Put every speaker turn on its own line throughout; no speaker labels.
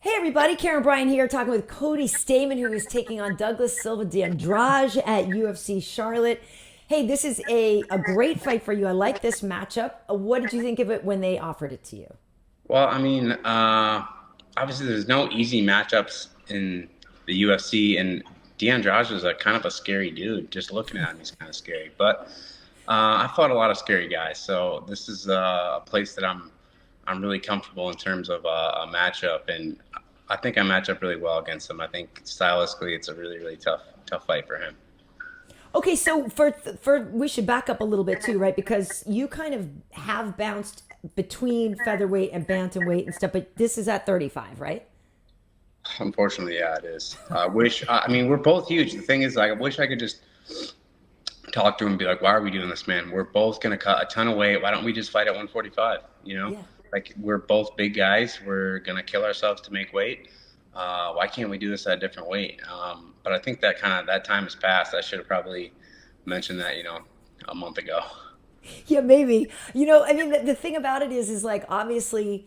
Hey everybody, Karen Bryant here talking with Cody Stamann, who is taking on Douglas Silva de Andrade at UFC Charlotte. Hey, this is a great fight for you. I like this matchup. What did you think of it when they offered it to you?
Well, I mean, obviously there's no easy matchups in the UFC, and Andrade is a kind of a scary dude. Just looking at him, he's kind of scary. But I fought a lot of scary guys, so this is a place that I'm really comfortable in terms of a matchup, and I think I match up really well against him. I think stylistically, it's a really tough fight for him.
Okay, so for we should back up a little bit too, right? Because you kind of have bounced between featherweight and bantamweight and stuff, but this is at 35, right?
Unfortunately, yeah, it is. I wish. I mean, we're both huge. The thing is, like, I wish I could just talk to him and be like, "Why are we doing this, man? We're both gonna cut a ton of weight. Why don't we just fight at 145?" You know,
Yeah.
like we're both big guys. We're gonna kill ourselves to make weight. Why can't we do this at a different weight? But I think that time has passed. I should have probably mentioned that, a month ago.
Yeah, maybe. I mean, the thing about it is like obviously,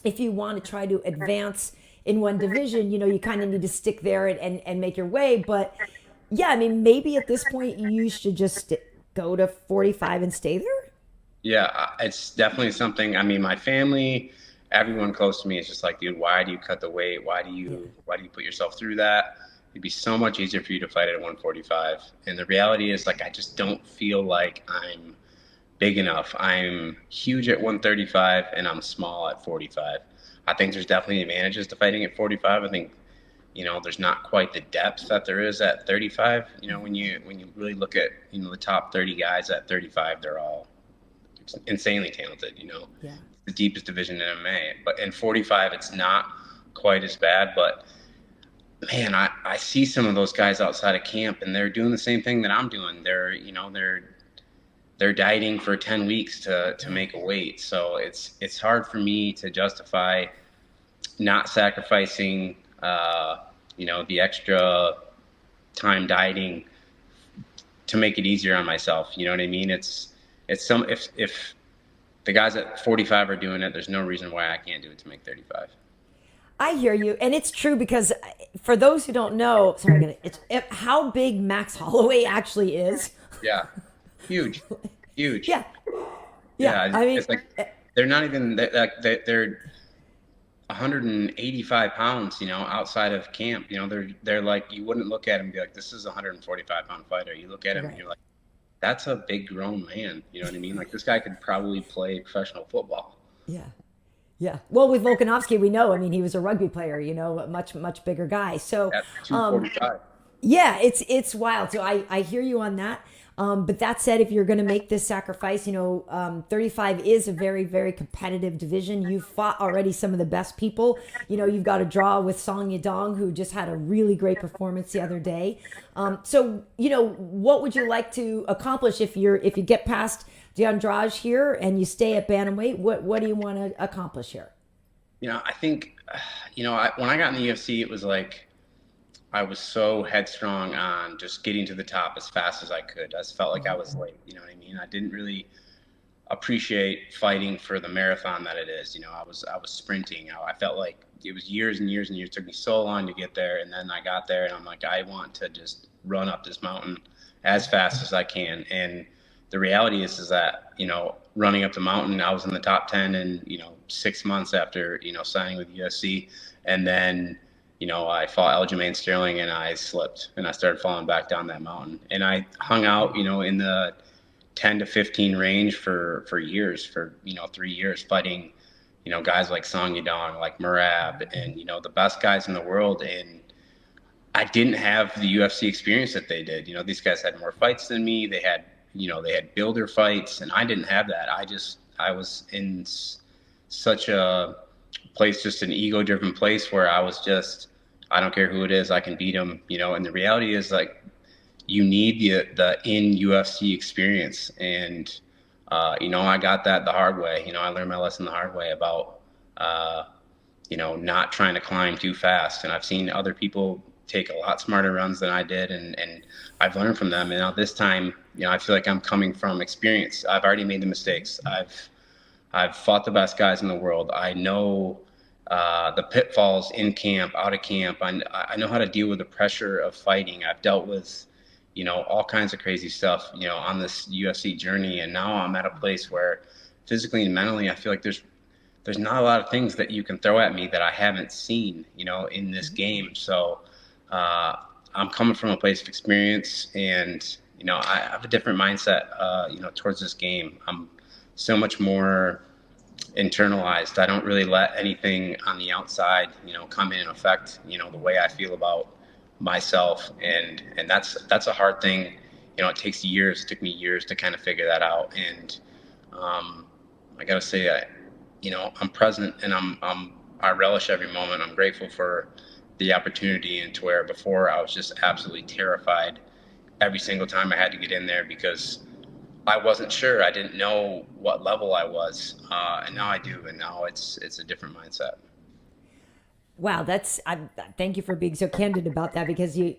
if you want to try to advance in one division, you kind of need to stick there and make your way. But yeah, I mean, maybe at this point you should just go to 45 and stay there.
Yeah, it's definitely something. I mean, my family, everyone close to me is just like, dude, why do you cut the weight?
Yeah.
Why do you put yourself through that? It'd be so much easier for you to fight at 145. And the reality is, like, I just don't feel like I'm big enough. I'm huge at 135 and I'm small at 45. I think there's definitely advantages to fighting at 45. I think, there's not quite the depth that there is at 35. When you really look at, the top 30 guys at 35, they're all insanely talented,
Yeah.
the deepest division in MMA. But in 45, it's not quite as bad. But man, I see some of those guys outside of camp, and they're doing the same thing that I'm doing. They're dieting for 10 weeks to make a weight. So it's hard for me to justify not sacrificing, the extra time dieting to make it easier on myself. You know what I mean? It's some if the guys at 45 are doing it, there's no reason why I can't do it to make 35.
I hear you, and it's true because for those who don't know, sorry, how big Max Holloway actually is.
Yeah, huge, huge.
Yeah, yeah.
Yeah,
I mean,
it's like they're not even they're 185 pounds, outside of camp. They're like, you wouldn't look at him and be like, this is a 145-pound fighter. You look at him and
right.
you're like, that's a big grown man. You know what I mean? Like, this guy could probably play professional football.
Yeah. Yeah. Well, with Volkanovski, we know. I mean, he was a rugby player. A much bigger guy. So,
At
um,
245.
yeah, it's wild. So I hear you on that. But that said, if you're going to make this sacrifice, 35 is a very competitive division. You've fought already some of the best people. You've got a draw with Song Yadong, who just had a really great performance the other day. What would you like to accomplish if you get past DeAndrade here and you stay at bantamweight? What do you want to accomplish here?
I think, when I got in the UFC, it was like I was so headstrong on just getting to the top as fast as I could. I just felt like I was late. You know what I mean? I didn't really appreciate fighting for the marathon that it is. I was sprinting. I felt like it was years and years and years. It took me so long to get there, and then I got there, and I'm like, I want to just run up this mountain as fast as I can. And the reality is that running up the mountain, I was in the top 10 in 6 months after signing with UFC, and then I fought Aljamain Sterling and I slipped and I started falling back down that mountain. And I hung out, in the 10 to 15 range for years, for 3 years, fighting, guys like Song Yadong, like Merab, and the best guys in the world. And I didn't have the UFC experience that they did. These guys had more fights than me. They had builder fights, and I didn't have that. I was in such a place, just an ego-driven place, where I was just, I don't care who it is, I can beat them. And the reality is, like, you need the in UFC experience, and I got that the hard way. I learned my lesson the hard way about not trying to climb too fast. And I've seen other people take a lot smarter runs than I did, and I've learned from them. And now this time, I feel like I'm coming from experience. I've already made the mistakes. I've fought the best guys in the world. I know the pitfalls in camp, out of camp. I know how to deal with the pressure of fighting. I've dealt with, all kinds of crazy stuff, on this UFC journey. And now I'm at a place where physically and mentally, I feel like there's not a lot of things that you can throw at me that I haven't seen, in this game. So I'm coming from a place of experience, and, I have a different mindset, towards this game. I'm so much more internalized. I don't really let anything on the outside, come in and affect, the way I feel about myself. And that's a hard thing. It takes years. It took me years to kind of figure that out. And I gotta say, I'm present, and I relish every moment. I'm grateful for the opportunity, and to where before I was just absolutely terrified every single time I had to get in there, because I wasn't sure. I didn't know what level I was, and now I do. And now it's a different mindset.
Wow, thank you for being so candid about that, because you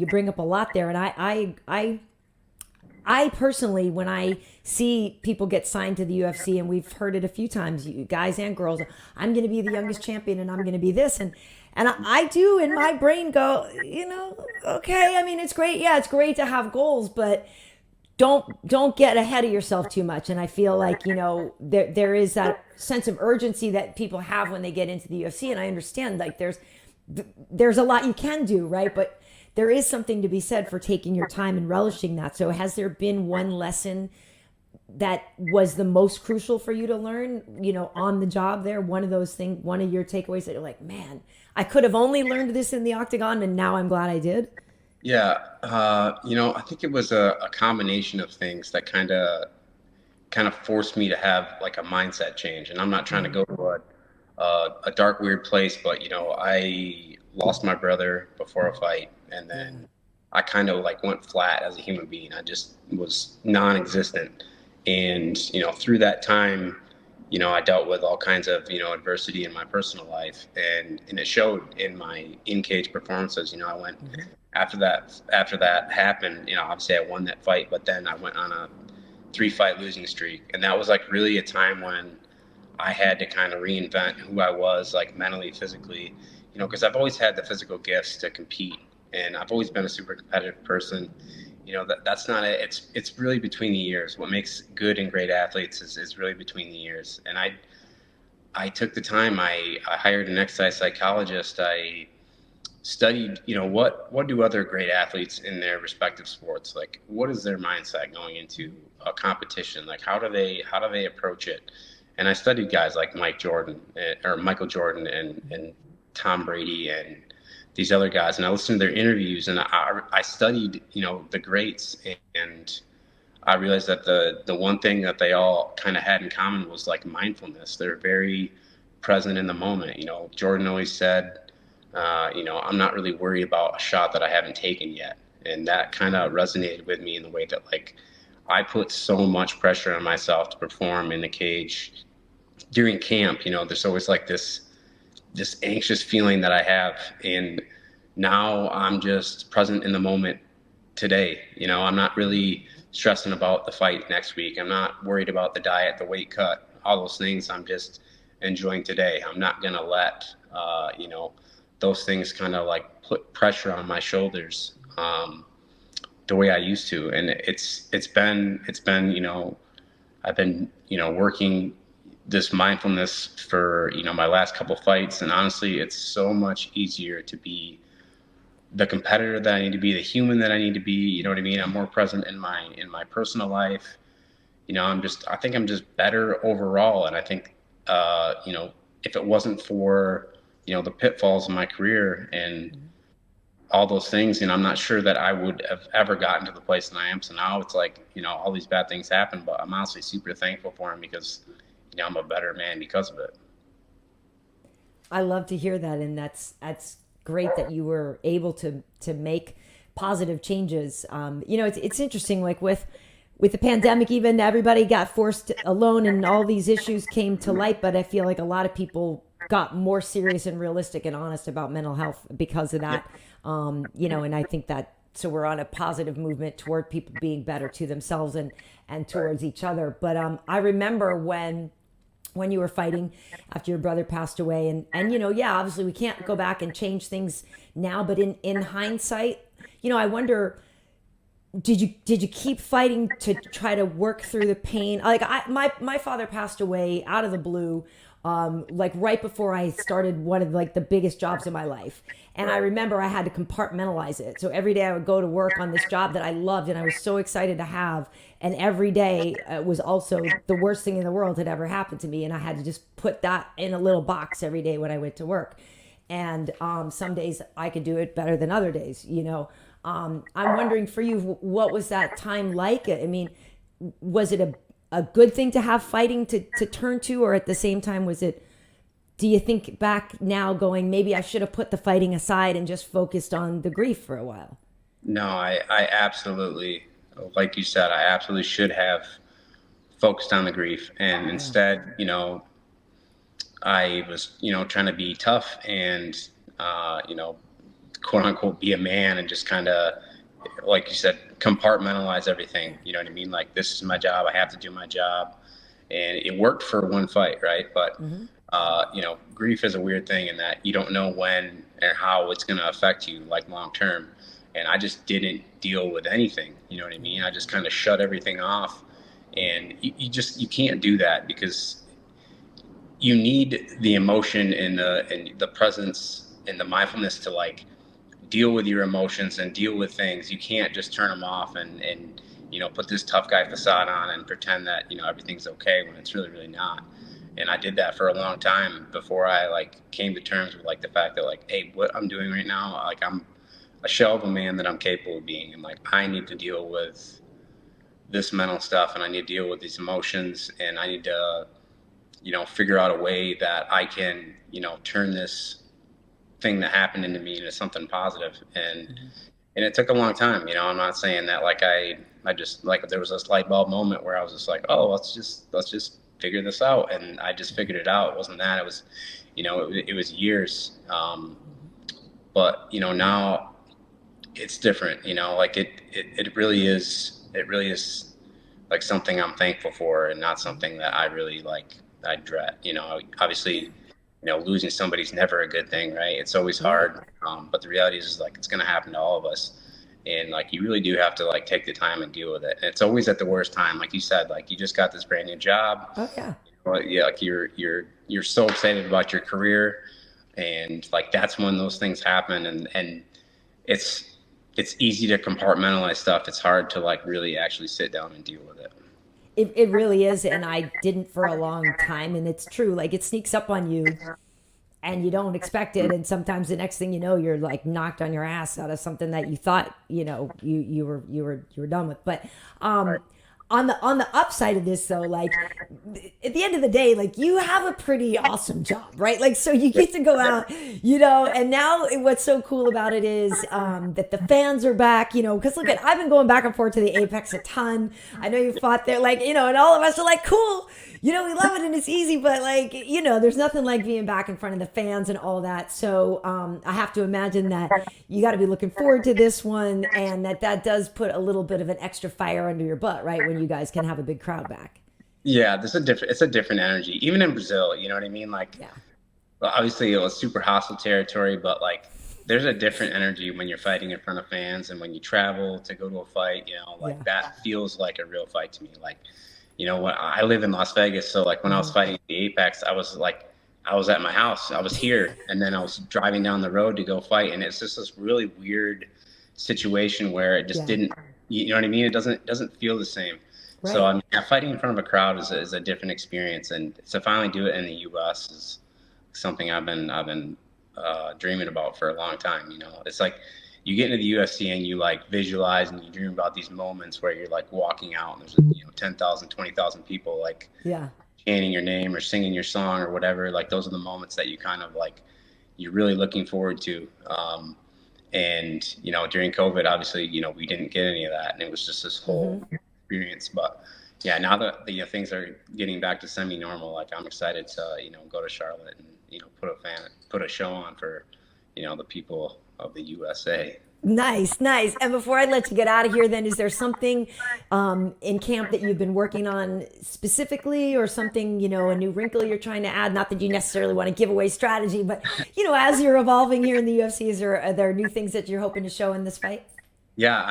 bring up a lot there, and I personally, when I see people get signed to the UFC, and we've heard it a few times, you guys and girls, I'm going to be the youngest champion, and I'm going to be this, and I do in my brain go, okay, I mean, it's great, yeah, it's great to have goals, but don't get ahead of yourself too much. And I feel like, there is that sense of urgency that people have when they get into the UFC, and I understand, like, there's a lot you can do, right? But there is something to be said for taking your time and relishing that. So has there been one lesson that was the most crucial for you to learn, on the job there? One of those things, one of your takeaways that you're like, man, I could have only learned this in the octagon, and now I'm glad I did?
Yeah, I think it was a combination of things that kind of forced me to have like a mindset change. And I'm not trying to go to a dark, weird place, but I lost my brother before a fight, and then I kind of like went flat as a human being. I just was non-existent. And through that time, I dealt with all kinds of adversity in my personal life, and it showed in my in-cage performances. I went after that happened. Obviously I won that fight, but then I went on a 3-fight losing streak, and that was like really a time when I had to kind of reinvent who I was, like mentally, physically, because I've always had the physical gifts to compete, and I've always been a super competitive person. That's not it. It's really between the years. What makes good and great athletes is really between the years. And I took the time. I hired an exercise psychologist. I studied, what do other great athletes in their respective sports, like, what is their mindset going into a competition? Like, how do they approach it? And I studied guys like Michael Jordan and Tom Brady and these other guys, and I listened to their interviews, and I studied, the greats, and I realized that the one thing that they all kind of had in common was like mindfulness. They're very present in the moment. Jordan always said, I'm not really worried about a shot that I haven't taken yet. And that kind of resonated with me in the way that, like, I put so much pressure on myself to perform in the cage during camp. There's always like this anxious feeling that I have. And now I'm just present in the moment today. I'm not really stressing about the fight next week. I'm not worried about the diet, the weight cut, all those things. I'm just enjoying today. I'm not going to let, those things kind of like put pressure on my shoulders, the way I used to. And it's been, I've been, working this mindfulness for, my last couple fights. And honestly, it's so much easier to be the competitor that I need to be, the human that I need to be. You know what I mean? I'm more present in my personal life. I think I'm just better overall. And I think, if it wasn't for, the pitfalls in my career and all those things, I'm not sure that I would have ever gotten to the place that I am. So now it's like, all these bad things happen, but I'm honestly super thankful for them, because, I'm a better man because of it.
I love to hear that, and that's great that you were able to make positive changes. It's interesting, like with the pandemic, even everybody got forced alone, and all these issues came to light. But I feel like a lot of people got more serious and realistic and honest about mental health because of that. And I think that, so we're on a positive movement toward people being better to themselves and towards each other. But I remember when when you were fighting after your brother passed away, and yeah, obviously we can't go back and change things now, but in hindsight, I wonder, did you keep fighting to try to work through the pain? Like my father passed away out of the blue, like right before I started one of like the biggest jobs in my life. And I remember I had to compartmentalize it. So every day I would go to work on this job that I loved and I was so excited to have. And every day was also the worst thing in the world had ever happened to me. And I had to just put that in a little box every day when I went to work. And some days I could do it better than other days. I'm wondering for you, what was that time like? I mean, was it a good thing to have fighting to turn to, or at the same time, do you think back now going, maybe I should have put the fighting aside and just focused on the grief for a while?
No, I absolutely, like you said, I absolutely should have focused on the grief. And instead, I was, trying to be tough and, quote unquote, be a man and just kind of, like you said, compartmentalize everything. You know what I mean? Like, this is my job. I have to do my job. And it worked for one fight, right? But, grief is a weird thing in that you don't know when and how it's going to affect you, like, long term. And I just didn't deal with anything. You know what I mean? I just kind of shut everything off. And you can't do that, because you need the emotion and the presence and the mindfulness to, like, deal with your emotions and deal with things. You can't just turn them off and put this tough guy facade on and pretend that, everything's okay when it's really, really not. And I did that for a long time before I, like, came to terms with, like, the fact that, like, hey, what I'm doing right now, like, I'm a shell of a man that I'm capable of being. And, like, I need to deal with this mental stuff, and I need to deal with these emotions, and I need to, figure out a way that I can, turn this thing that happened into me into something positive. And it took a long time. I'm not saying that, like, I just, like, there was this light bulb moment where I was just like, oh, let's just figure this out. And I just figured it out. It wasn't that. It was, it was years. But, now it's different, like it really is like something I'm thankful for, and not something that I really, like, I dread. Obviously, losing somebody's never a good thing, right? It's always hard. But the reality is like, it's going to happen to all of us. And, like, you really do have to, like, take the time and deal with it. And it's always at the worst time. Like you said, like, you just got this brand new job.
Oh yeah.
Yeah. Like, you're so excited about your career, and, like, that's when those things happen. And it's easy to compartmentalize stuff. It's hard to, like, really actually sit down and deal with it.
It really is, and I didn't for a long time, and it's true. Like, it sneaks up on you, and you don't expect it, and sometimes the next thing you know, you're, like, knocked on your ass out of something that you thought you were done with. But on the upside of this, though, like, at the end of the day, like, you have a pretty awesome job, right? Like, so you get to go out, and now what's so cool about it is that the fans are back, because look at, I've been going back and forth to the Apex a ton. I know you fought there, like, and all of us are like, cool, we love it and it's easy, but, like, there's nothing like being back in front of the fans and all that. So I have to imagine that you got to be looking forward to this one, and that does put a little bit of an extra fire under your butt, right? When you guys can have a big crowd back.
Yeah, it's a different energy, even in Brazil. You know what I mean? Like,
yeah.
Well, obviously it was super hostile territory, but, like, there's a different energy when you're fighting in front of fans, and when you travel to go to a fight, that feels like a real fight to me. Like, when I live in Las Vegas, so, like, when I was fighting at the Apex, I was at my house, I was here, and then I was driving down the road to go fight, and it's just this really weird situation where it just didn't, you know what I mean? It doesn't feel the same. Right. So, I mean, fighting in front of a crowd is a different experience, and to finally do it in the U.S. is something I've been dreaming about for a long time. It's like you get into the UFC and you, like, visualize and you dream about these moments where you're, like, walking out and there's 10,000, 20,000 people, like, chanting your name or singing your song or whatever. Like, those are the moments that you kind of, like, you're really looking forward to. And during COVID, obviously, we didn't get any of that, and it was just this whole experience. But yeah, now that things are getting back to semi-normal, like, I'm excited to go to Charlotte and put a show on for the people of the USA.
Nice, nice. And before I let you get out of here, then, is there something in camp that you've been working on specifically, or something, a new wrinkle you're trying to add? Not that you necessarily want to give away strategy, but, as you're evolving here in the UFC, are there new things that you're hoping to show in this fight?
Yeah,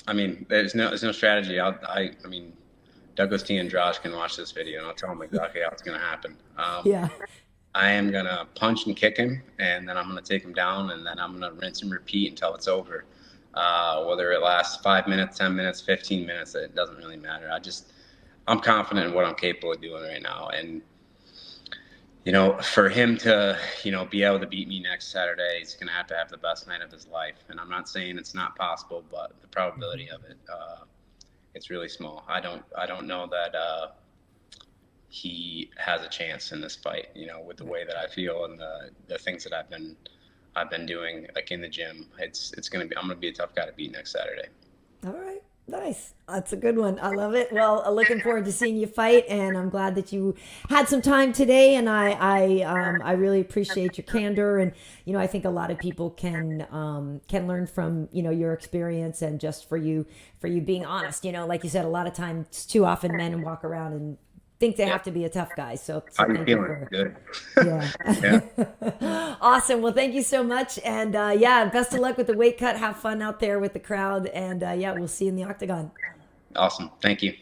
I mean, there's no strategy. I mean, Douglas T and Josh can watch this video, and I'll tell them exactly how it's going to happen.
Yeah.
I am going to punch and kick him, and then I'm going to take him down, and then I'm going to rinse and repeat until it's over. Whether it lasts 5 minutes, 10 minutes, 15 minutes, it doesn't really matter. I'm confident in what I'm capable of doing right now. And, for him to, be able to beat me next Saturday, he's going to have the best night of his life. And I'm not saying it's not possible, but the probability of it, it's really small. I don't know that he has a chance in this fight, with the way that I feel and the things that I've been doing, like in the gym. I'm gonna be a tough guy to beat next Saturday.
All right. Nice. That's a good one. I love it. Well, looking forward to seeing you fight, and I'm glad that you had some time today. And I really appreciate your candor. And I think a lot of people can learn from your experience, and just for you being honest. Like you said, a lot of times, too often, men walk around and think they have to be a tough guy. So
How you
thank you
feeling? Good.
yeah.
Yeah.
Awesome. Well, thank you so much. And best of luck with the weight cut. Have fun out there with the crowd. And we'll see you in the octagon.
Awesome. Thank you.